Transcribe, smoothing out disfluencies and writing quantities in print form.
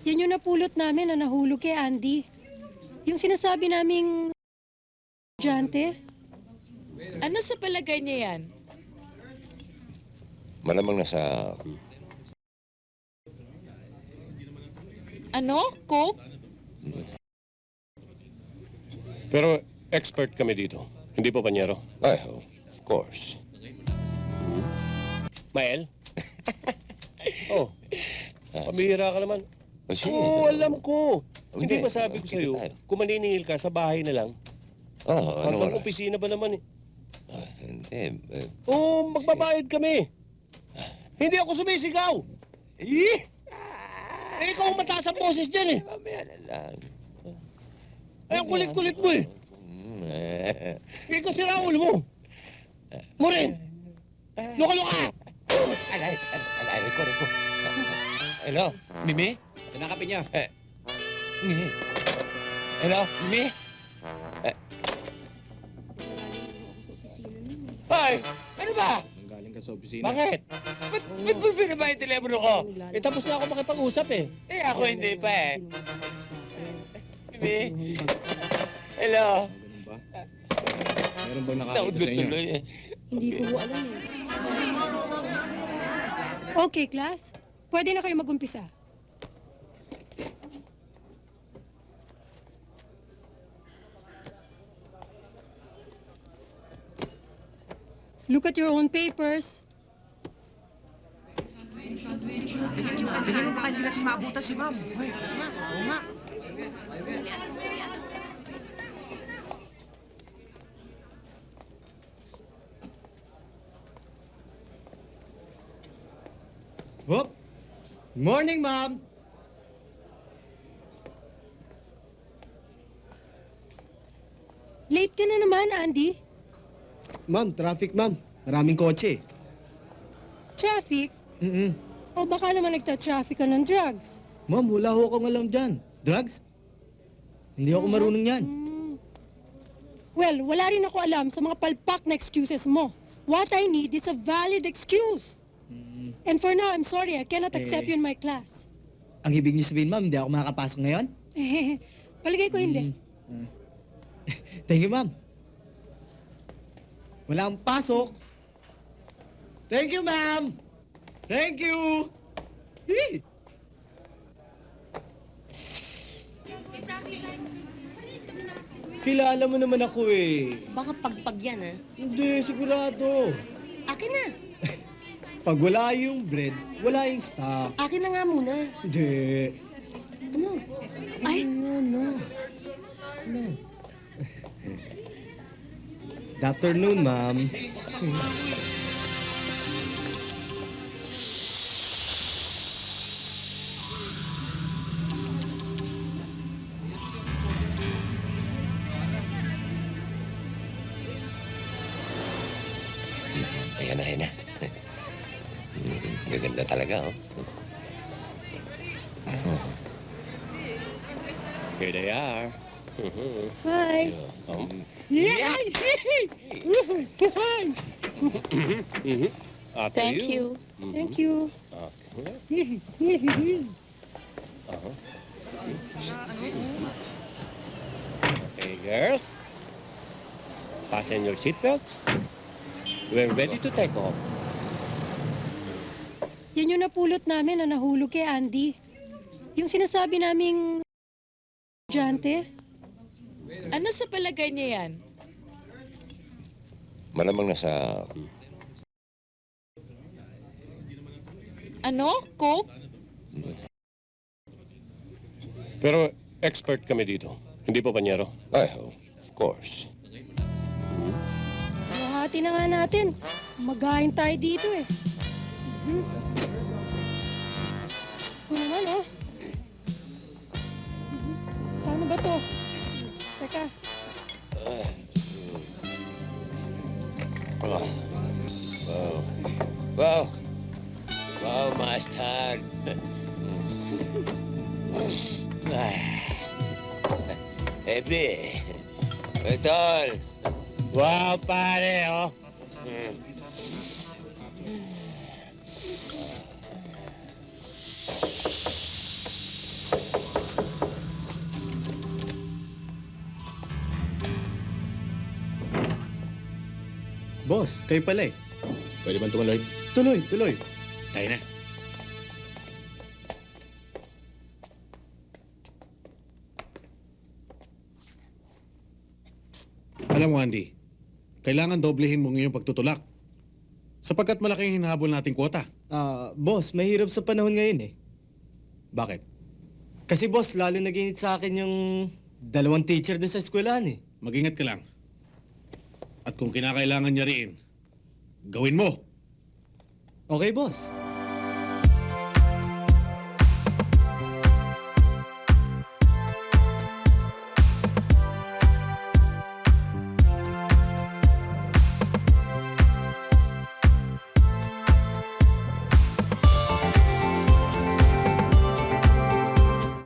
Yan yung napulot namin na nahulog kay Andy. Yung sinasabi naming estudyante. Ano sa palagay niya yan? Malamang nasa... Ano? Coke? Pero expert kami dito. Hindi po panyero. Ay, of course. Mael? Oh, pamihira ka naman. Sige. Oo, alam ko. Hindi, Hindi ba sabi ko kita sa'yo, tayo. kung maniningil ka, sa bahay na lang. Oh, ano Hanggang oras? opisina ba naman eh? Hindi. Oo, magbabayad kami. Hindi ako sumisigaw. Eh, ikaw ang mataas ang boses dyan eh. Mamaya na lang. Ay, ang kulit-kulit mo eh. Ikaw si Raul mo. Mo rin. Luka-luka. Alay, ko. Hello, Mimi? Tinakapin niya. Mimi? Hello, Mimi? Ay, ano ba? Galing ka sa opisina. Bakit? Ba't mo binaba yung telepono ko? Eh, tapos na ako makipag-usap eh. Eh, ako hindi pa eh. Mimi? Hello? Ganun ba? Meron bang nakakita Naudot sa inyo? tuloy eh. Hindi ko ho alam eh. Okay, class. Pwede na kayo mag-umpisa. Look at your own papers. Tingnan mo baka hindi natin maabutan si ma'am. Ay, oo nga. Whoop! Morning, ma'am! Late ka na naman, Andy. Ma'am, traffic, ma'am. Maraming kotse. Traffic. Mm-mm. O baka naman nagta-traffic ka ng drugs. Ma'am, wala ho akong alam dyan. Drugs? Hindi ako marunong yan. Well, wala rin ako alam sa mga palpak na excuses mo. What I need is a valid excuse. And for now, I'm sorry, I cannot accept you in my class. Ang ibig niyo sabihin, ma'am, hindi ako makakapasok ngayon? Paligay ko hindi. Thank you, ma'am. Walang pasok. Thank you, ma'am. Thank you. Hey. Kilala mo naman ako eh. Baka pagpag yan, ha? Hindi, sigurado. Akin na. Pag wala yung bread, wala yung stock. Akin na nga muna. Hindi. Ano? Ay, Ano? Good afternoon, ma'am. Ayan na. Gaganda talaga, oh. Here they are. Hi. After Thank you. Thank you. Okay, girls. Fasten your seatbelts. We're ready to take off. Yan yung napulot namin na nahulog kay Andy. Yung sinasabi naming estudyante. Ano sa palagay niya yan? Malamang nasa... Ano? Coke? Pero expert kami dito. Hindi po panyero. Ay, of course. Hati na nga natin. Magahin tayo dito eh. Ito naman oh. Paano ba to? Teka. Wow, master. Ebi. Tol. Wow, pare, oh. Boss, kayo pala eh. Pwede bang tumuloy? Tuloy, tuloy. Tayo na. Alam mo, Andy, kailangan doblehin mo ngayong pagtutulak. Sapagkat malaking hinahabol nating kwota. Boss, mahirap sa panahon ngayon eh. Bakit? Kasi boss, lalo nag-init sa akin yung 2 teacher doon sa eskwelahan eh. Mag-ingat ka lang. At kung kinakailangan niya rin, gawin mo. Okay, boss.